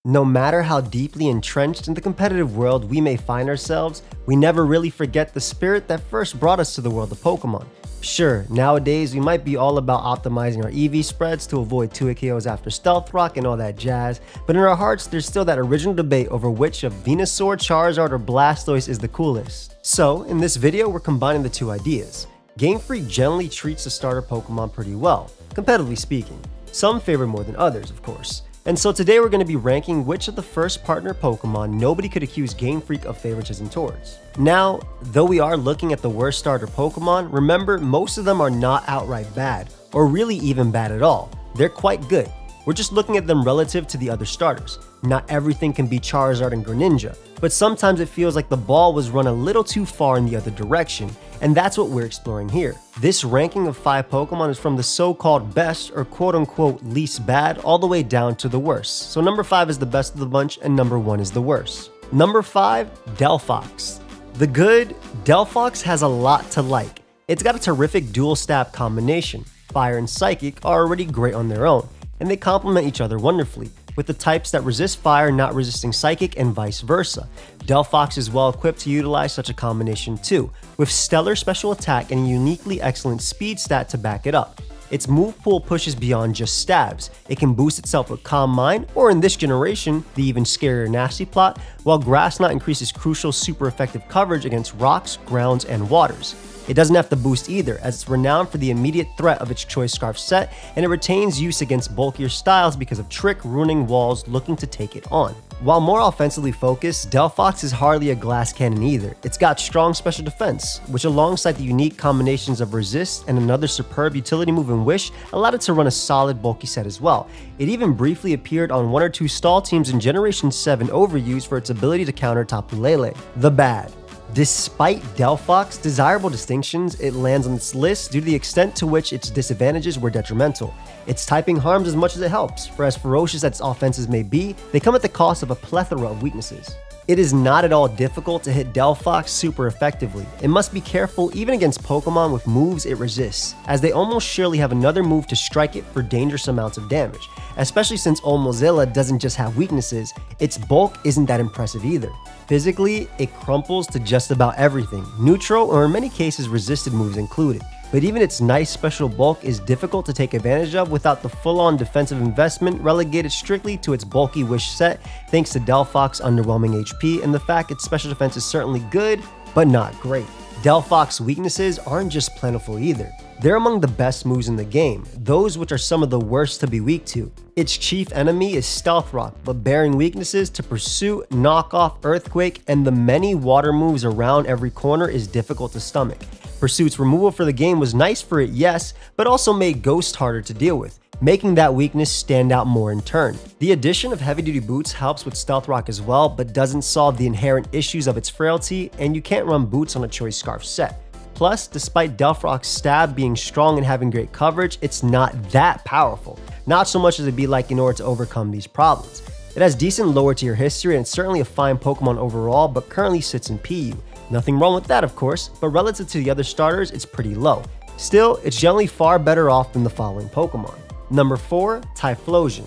No matter how deeply entrenched in the competitive world we may find ourselves, we never really forget the spirit that first brought us to the world of Pokemon. Sure, nowadays we might be all about optimizing our EV spreads to avoid 2-hit KOs after Stealth Rock and all that jazz, but in our hearts there's still that original debate over which of Venusaur, Charizard, or Blastoise is the coolest. So, in this video we're combining the two ideas. Game Freak generally treats the starter Pokemon pretty well, competitively speaking. Some favor more than others, of course. And so today we're going to be ranking which of the first partner Pokemon nobody could accuse Game Freak of favoritism towards. Now, though we are looking at the worst starter Pokemon, remember most of them are not outright bad, or really even bad at all. They're quite good. We're just looking at them relative to the other starters. Not everything can be Charizard and Greninja, but sometimes it feels like the ball was run a little too far in the other direction, and that's what we're exploring here. This ranking of 5 Pokemon is from the so-called best or quote-unquote least bad all the way down to the worst. So number 5 is the best of the bunch and number 1 is the worst. Number 5, Delphox. The good, Delphox has a lot to like. It's got a terrific dual stab combination. Fire and Psychic are already great on their own, and they complement each other wonderfully, with the types that resist fire not resisting Psychic and vice versa. Delphox is well equipped to utilize such a combination too, with stellar special attack and a uniquely excellent speed stat to back it up. Its move pool pushes beyond just stabs. It can boost itself with Calm Mind, or in this generation, the even scarier Nasty Plot, while Grass Knot increases crucial super effective coverage against rocks, grounds, and waters. It doesn't have to boost either, as it's renowned for the immediate threat of its choice Scarf set, and it retains use against bulkier styles because of Trick ruining walls looking to take it on. While more offensively focused, Delphox is hardly a glass cannon either. It's got strong special defense, which alongside the unique combinations of Resist and another superb utility move in Wish, allowed it to run a solid bulky set as well. It even briefly appeared on 1 or 2 stall teams in Generation 7 overuse for its ability to counter Tapu Lele. The bad. Despite Delphox's desirable distinctions, it lands on this list due to the extent to which its disadvantages were detrimental. Its typing harms as much as it helps, for as ferocious as its offenses may be, they come at the cost of a plethora of weaknesses. It is not at all difficult to hit Delphox super effectively. It must be careful even against Pokemon with moves it resists, as they almost surely have another move to strike it for dangerous amounts of damage, especially since Olmozilla doesn't just have weaknesses, its bulk isn't that impressive either. Physically, it crumples to just about everything, neutral or in many cases resisted moves included. But even its nice special bulk is difficult to take advantage of without the full-on defensive investment relegated strictly to its bulky Wish set thanks to Delphox's underwhelming HP and the fact its special defense is certainly good, but not great. Delphox's weaknesses aren't just plentiful either. They're among the best moves in the game, those which are some of the worst to be weak to. Its chief enemy is Stealth Rock, but bearing weaknesses to Pursuit, Knock Off, Earthquake, and the many water moves around every corner is difficult to stomach. Pursuit's removal for the game was nice for it, yes, but also made Ghost harder to deal with, making that weakness stand out more in turn. The addition of heavy-duty boots helps with Stealth Rock as well, but doesn't solve the inherent issues of its frailty, and you can't run boots on a choice Scarf set. Plus, despite Delphox's stab being strong and having great coverage, it's not that powerful. Not so much as it'd be like in order to overcome these problems. It has decent lower tier history and it's certainly a fine Pokemon overall, but currently sits in PU. Nothing wrong with that of course, but relative to the other starters, it's pretty low. Still, it's generally far better off than the following Pokemon. Number 4, Typhlosion.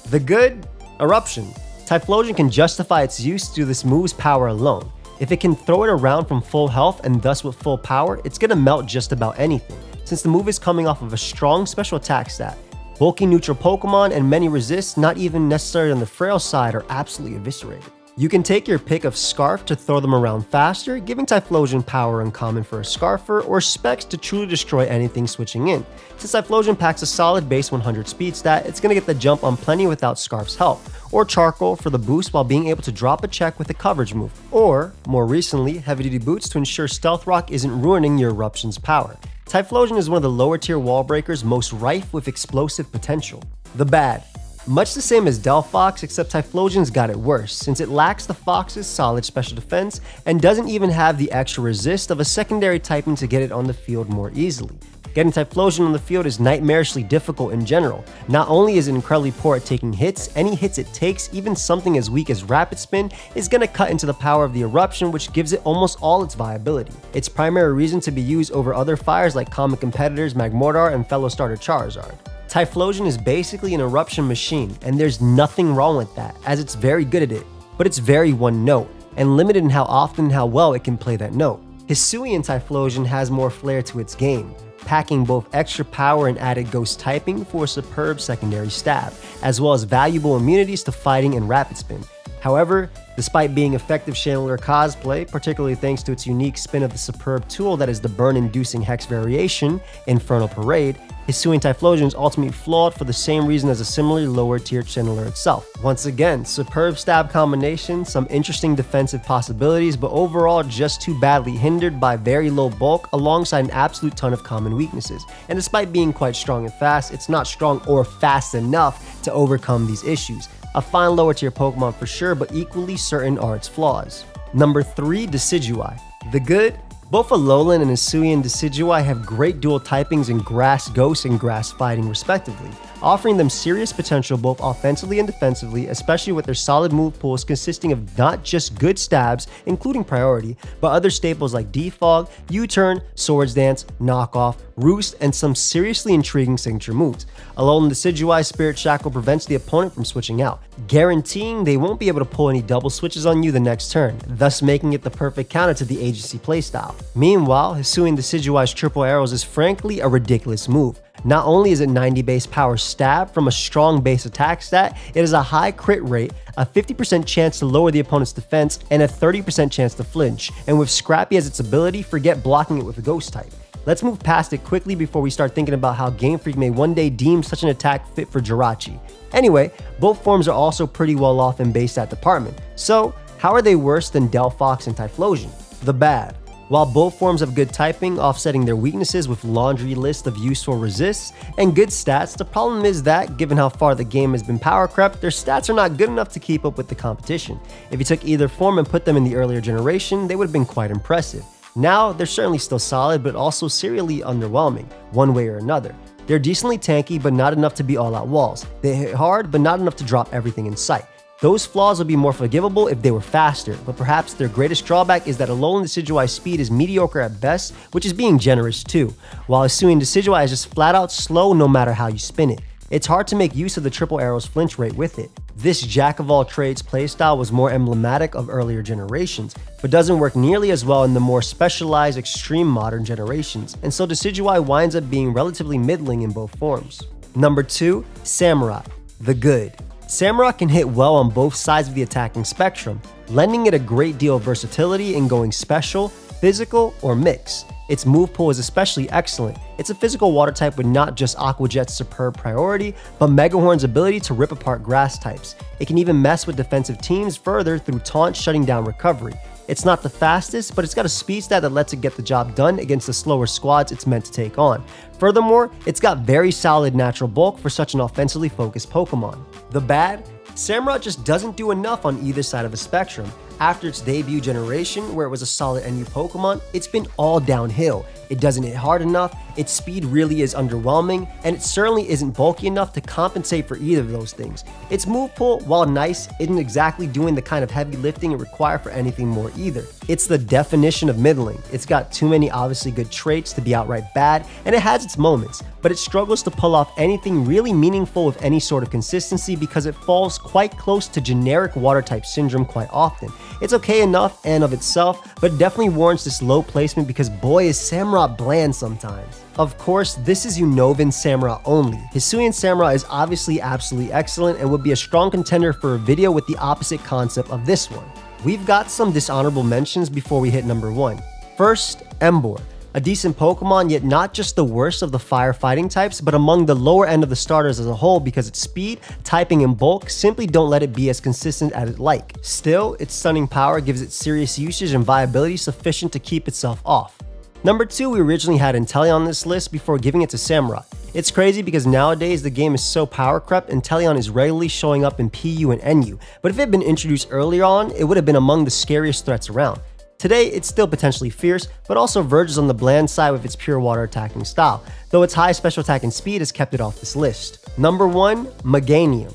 The good? Eruption. Typhlosion can justify its use due to this move's power alone. If it can throw it around from full health and thus with full power, it's gonna melt just about anything, since the move is coming off of a strong special attack stat. Bulky neutral Pokemon and many resists, not even necessarily on the frail side, are absolutely eviscerated. You can take your pick of Scarf to throw them around faster, giving Typhlosion power uncommon for a Scarfer, or Specs to truly destroy anything switching in. Since Typhlosion packs a solid base 100 speed stat, it's going to get the jump on plenty without Scarf's help, or Charcoal for the boost while being able to drop a check with a coverage move, or, more recently, Heavy Duty Boots to ensure Stealth Rock isn't ruining your Eruption's power. Typhlosion is one of the lower tier wall breakers most rife with explosive potential. The bad. Much the same as Delphox, except Typhlosion's got it worse, since it lacks the Fox's solid special defense and doesn't even have the extra resist of a secondary typing to get it on the field more easily. Getting Typhlosion on the field is nightmarishly difficult in general. Not only is it incredibly poor at taking hits, any hits it takes, even something as weak as Rapid Spin, is going to cut into the power of the Eruption, which gives it almost all its viability. Its primary reason to be used over other fires like common competitors Magmortar and fellow starter Charizard. Typhlosion is basically an eruption machine, and there's nothing wrong with that, as it's very good at it, but it's very one note, and limited in how often and how well it can play that note. Hisuian Typhlosion has more flair to its game, packing both extra power and added ghost typing for a superb secondary stab, as well as valuable immunities to fighting and rapid spin. However, despite being effective Chandler cosplay, particularly thanks to its unique spin of the superb tool that is the burn-inducing hex variation, Infernal Parade, Hisuian Typhlosion is ultimately flawed for the same reason as a similarly lower tier Chandler itself. Once again, superb stab combination, some interesting defensive possibilities, but overall just too badly hindered by very low bulk alongside an absolute ton of common weaknesses. And despite being quite strong and fast, it's not strong or fast enough to overcome these issues. A fine lower tier Pokemon for sure, but equally certain are its flaws. Number 3, Decidueye. The good? Both Alolan and Hisuian Decidueye have great dual typings in Grass Ghost and Grass Fighting respectively, offering them serious potential both offensively and defensively, especially with their solid move pools consisting of not just good stabs, including priority, but other staples like Defog, U-Turn, Swords Dance, Knockoff, Roost, and some seriously intriguing signature moves. Alolan Decidueye Spirit Shackle prevents the opponent from switching out, guaranteeing they won't be able to pull any double switches on you the next turn, thus making it the perfect counter to the agency playstyle. Meanwhile, Hisuian Decidueye's Triple Arrows is frankly a ridiculous move. Not only is it 90 base power stab from a strong base attack stat, it has a high crit rate, a 50% chance to lower the opponent's defense, and a 30% chance to flinch, and with Scrappy as its ability, forget blocking it with a ghost type. Let's move past it quickly before we start thinking about how Game Freak may one day deem such an attack fit for Jirachi. Anyway, both forms are also pretty well off in base stat department, so how are they worse than Delphox and Typhlosion? The bad. While both forms have good typing, offsetting their weaknesses with laundry list of useful resists and good stats, the problem is that, given how far the game has been power crept, their stats are not good enough to keep up with the competition. If you took either form and put them in the earlier generation, they would have been quite impressive. Now, they're certainly still solid, but also serially underwhelming, one way or another. They're decently tanky, but not enough to be all-out walls. They hit hard, but not enough to drop everything in sight. Those flaws would be more forgivable if they were faster, but perhaps their greatest drawback is that Alolan Decidueye's speed is mediocre at best, which is being generous too, while Hisuian Decidueye is just flat out slow no matter how you spin it. It's hard to make use of the Triple Arrows flinch rate with it. This jack-of-all-trades playstyle was more emblematic of earlier generations, but doesn't work nearly as well in the more specialized extreme modern generations, and so Decidueye winds up being relatively middling in both forms. Number 2, Samurai. The good. Samurai can hit well on both sides of the attacking spectrum, lending it a great deal of versatility in going special, physical, or mix. Its move pool is especially excellent. It's a physical water type with not just Aqua Jet's superb priority, but Megahorn's ability to rip apart grass types. It can even mess with defensive teams further through taunt shutting down recovery. It's not the fastest, but it's got a speed stat that lets it get the job done against the slower squads it's meant to take on. Furthermore, it's got very solid natural bulk for such an offensively focused Pokemon. The bad? Samurai just doesn't do enough on either side of the spectrum. After its debut generation, where it was a solid NU Pokemon, it's been all downhill. It doesn't hit hard enough, its speed really is underwhelming, and it certainly isn't bulky enough to compensate for either of those things. Its move pool, while nice, isn't exactly doing the kind of heavy lifting it requires for anything more either. It's the definition of middling. It's got too many obviously good traits to be outright bad, and it has its moments, but it struggles to pull off anything really meaningful with any sort of consistency because it falls quite close to generic water type syndrome quite often. It's okay enough and of itself, but definitely warrants this low placement because boy is Samurai bland sometimes. Of course, this is Unnovan Samurai only. Hisuian Samurai is obviously absolutely excellent and would be a strong contender for a video with the opposite concept of this one. We've got some dishonorable mentions before we hit number 1. First, Emboar. A decent Pokemon, yet not just the worst of the firefighting types, but among the lower end of the starters as a whole because its speed, typing, and bulk simply don't let it be as consistent as it like. Still, its stunning power gives it serious usage and viability sufficient to keep itself off. Number 2, we originally had Inteleon on this list before giving it to Samurai. It's crazy because nowadays the game is so power crept and Inteleon is regularly showing up in PU and NU, but if it had been introduced earlier on, it would have been among the scariest threats around. Today, it's still potentially fierce, but also verges on the bland side with its pure water attacking style, though its high special attack and speed has kept it off this list. Number 1, Meganium.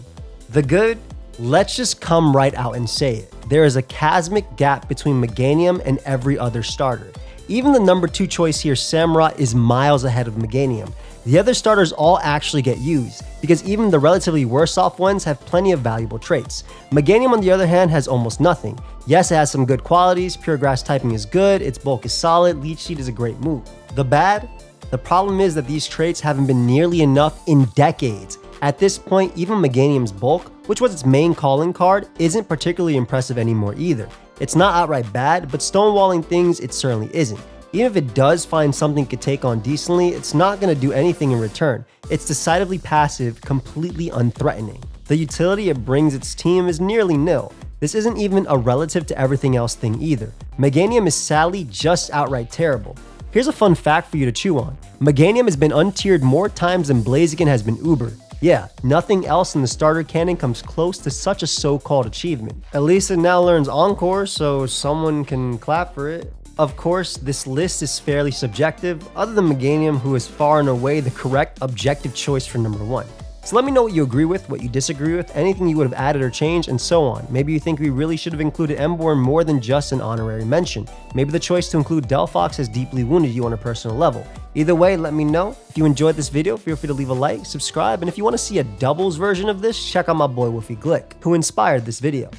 The good? Let's just come right out and say it. There is a chasmic gap between Meganium and every other starter. Even the number 2 choice here, Samurai, is miles ahead of Meganium. The other starters all actually get used, because even the relatively worse off ones have plenty of valuable traits. Meganium on the other hand has almost nothing. Yes, it has some good qualities, pure grass typing is good, its bulk is solid, leech seed is a great move. The bad? The problem is that these traits haven't been nearly enough in decades. At this point, even Meganium's bulk, which was its main calling card, isn't particularly impressive anymore either. It's not outright bad, but stonewalling things it certainly isn't. Even if it does find something it could take on decently, it's not going to do anything in return. It's decidedly passive, completely unthreatening. The utility it brings its team is nearly nil. This isn't even a relative to everything else thing either. Meganium is sadly just outright terrible. Here's a fun fact for you to chew on. Meganium has been untiered more times than Blaziken has been Ubered. Yeah, nothing else in the starter canon comes close to such a so-called achievement. At least it now learns Encore, so someone can clap for it. Of course, this list is fairly subjective, other than Meganium, who is far and away the correct objective choice for number 1. So let me know what you agree with, what you disagree with, anything you would have added or changed, and so on. Maybe you think we really should have included Emborn more than just an honorary mention. Maybe the choice to include Delphox has deeply wounded you on a personal level. Either way, let me know. If you enjoyed this video, feel free to leave a like, subscribe, and if you want to see a doubles version of this, check out my boy Wolfie Glick, who inspired this video.